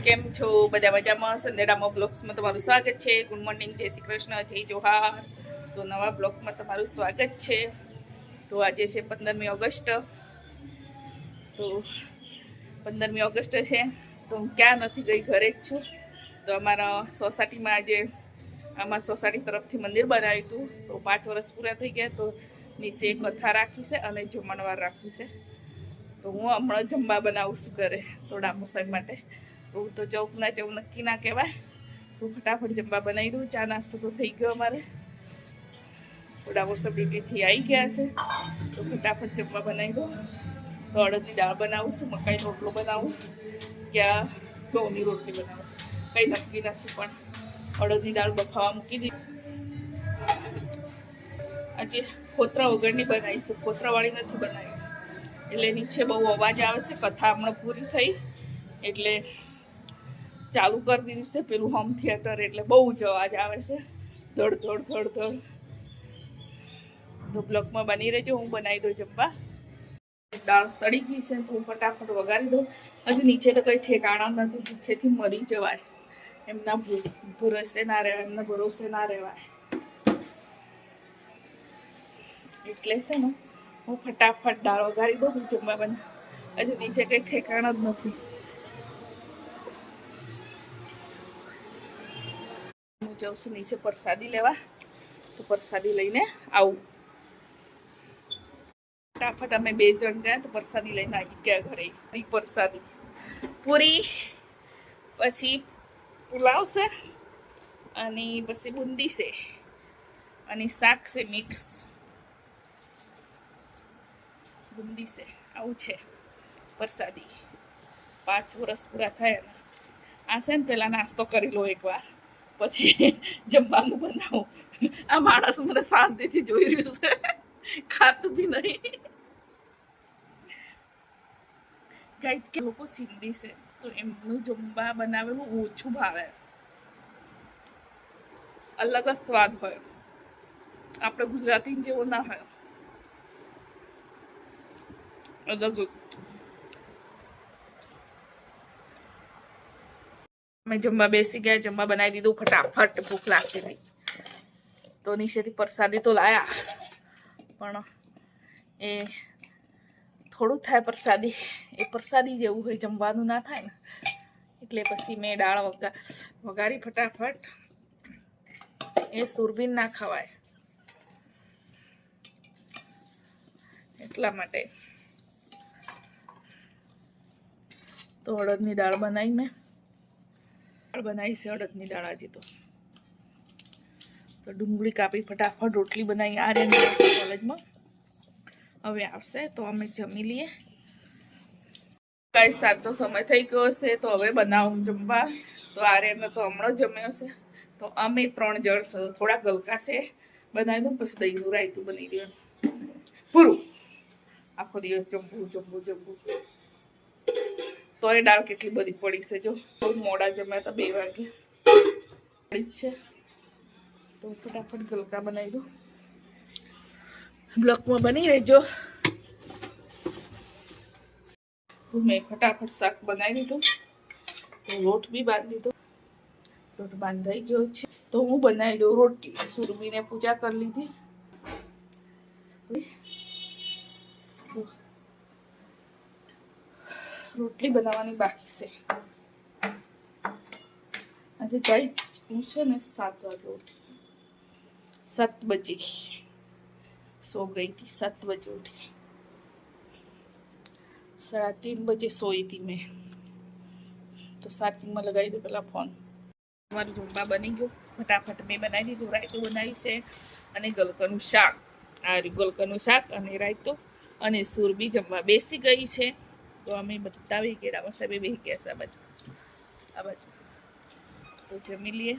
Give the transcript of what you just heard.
કેમ છો બધા મજામાં? સંદેડામાં બ્લોગ્સમાં તમારું સ્વાગત છે. ગુડ મોર્નિંગ, જય શ્રી કૃષ્ણ, જય જોહાર. તો નવા બ્લોગમાં તમારું સ્વાગત છે. તો આજે છે 15મી ઓગસ્ટ. તો 15મી ઓગસ્ટ છે તો હું ક્યાં નથી ગઈ, ઘરે જ છું. તો અમારા સોસાયટીમાં આજે અમારા સોસાયટી તરફથી મંદિર બનાવ્યું હતું. તો 5 વર્ષ પૂરા થઈ ગયા. તો નીચે કથા રાખી છે અને જમણવાર રાખ્યું છે. તો હું હમણાં જમવા બનાવું છું ઘરે થોડા મોસાઈ માટે. તો જવું નક્કી ના કહેવાય. તો ફટાફટ જમવા બનાવી દઉં. ચા નાસ્તો તો થઈ ગયો અમારે. થોડા વર્ષો ડ્યુટીથી આવી ગયા છે તો ફટાફટ જમવા બનાવી દઉં. તો અડદની દાળ બનાવું છું, મકાઈનો રોટલો બનાવું, ક્યાં ઘઉંની રોટલી બનાવું, કંઈ નક્કી નથી. પણ અડદની દાળ બફાવા મૂકી દીધી. આજે ખોતરા વગરની બનાવીશું, ખોતરાવાળી નથી બનાવી. એટલે નીચે બહુ અવાજ આવે છે. કથા હમણાં પૂરી થઈ એટલે ચાલુ કરી દીધું છે પેલું હોમ થિયેટર. એટલે બહુ જ અવાજ આવે છે, ધડ ધડ ધડ ધડ. તો બ્લોકમાં બની રહેજો, હું બનાવી દઉં જમવા. દાળ સડી ગઈ છે તો હું ફટાફટ વગાડી દઉં. હજુ નીચે તો કંઈ ઠેકાણા નથી, ભૂખેથી મરી જવાય. એમના ભરોસે ના રહેવાય, એમના ભરોસે ના રહેવાય. એટલે છે ને હું ફટાફટ દાળ વગાડી દઉં, જમવા બને. હજુ નીચે કંઈ ઠેકાણા જ નથી. હું જાઉં છું નીચે પ્રસાદી લેવા. તો પ્રસાદી લઈને આવું. ફટાફટ અમે 2 જણ ગયા તો પ્રસાદી લઈને આવી ગયા ઘરે. પ્રસાદી પૂરી, પછી પુલાવ છે, અને પછી બુંદી છે, અને શાક છે મિક્સ. બુંદી છે, આવું છે પ્રસાદી. 5 વર્ષ પૂરા થયા. આ છે ને પેલા નાસ્તો કરી લો એકવાર, પછી જમવાનું બનાવું. આ માણસ મને શાંતિથી જોઈ રહ્યું છે, ખાતું બી નહીં. ગાઈસ કે લોકો સિંધી છે તો એમનું જમવા બનાવેલું ઓછું ભાવે, અલગ જ સ્વાદ હોય. આપણે ગુજરાતી જેવો ના હોય, અલગ. અમે જમવા બેસી ગયા, જમવા બનાવી દીધું ફટાફટ. ભૂખ લાગતી હતી તો નીચેથી પ્રસાદી તો લાયા, પણ એ થોડું થાય પ્રસાદી. એ પ્રસાદી જેવું હોય, જમવાનું ના થાય ને. એટલે પછી મેં દાળ વગાડી ફટાફટ. એ સુરબીન ના ખવાય એટલા માટે. તો અડદની દાળ બનાવી. મેં દાળ બનાવી છે અડદની દાળ આજે. તો ડુંગળી કાપી ફટાફટ રોટલી બનાવી. આ રે કોલેજમાં હવે આવશે તો અમે જમી લઈએ. કઈ સાત તો સમય થઈ ગયો છે તો હવે બનાવું જમવા. તો આર્યને તો હમણાં જમ્યો છે. તો અમે 3 જણ છે, થોડા ગલકા છે બનાવી દઉં, પછી દહીંનું રાયતું બની દેવાનું. પૂરું. આખો દિવસ જમવું. તો એ દાળ કેટલી બધી પડી છે. જો બહુ મોડા જમ્યા તો 2 વાગે પડી જ છે. તો ફટાફટ ગલકા બનાવી દઉં. બ્લોકમાં બની રહેજો. મેં ફટાફટ શાક બનાવી દીધું. લોટ બી બાંધી દીધો. લોટ બાંધાઈ ગયો છે તો હું બનાવી દઉં રોટલી. સુરબીને પૂજા કરી લીધી. રોટલી બનાવવાની બાકી છે. આજે કઈ હું છે ને 7 વાગે ઉઠી, 7 બજે સો ગઈ હતી. 7 બજે ઉઠી, 3:30 બજે સોઈ હતી મેં. તો 7 લગાવી દો પેલા ફોન. તમારું જમવા બની ગયું ફટાફટ. મેં બનાવી દીધું. રાયતું બનાવ્યું છે અને ગલકાનું શાક. આ ગલકાનું શાક અને રાયતું. અને સુરબી જમવા બેસી ગઈ છે. તો અમે બધા કેળા મસાબે બેસી ગયા છે આ બાજુ. તો જમી લઈએ.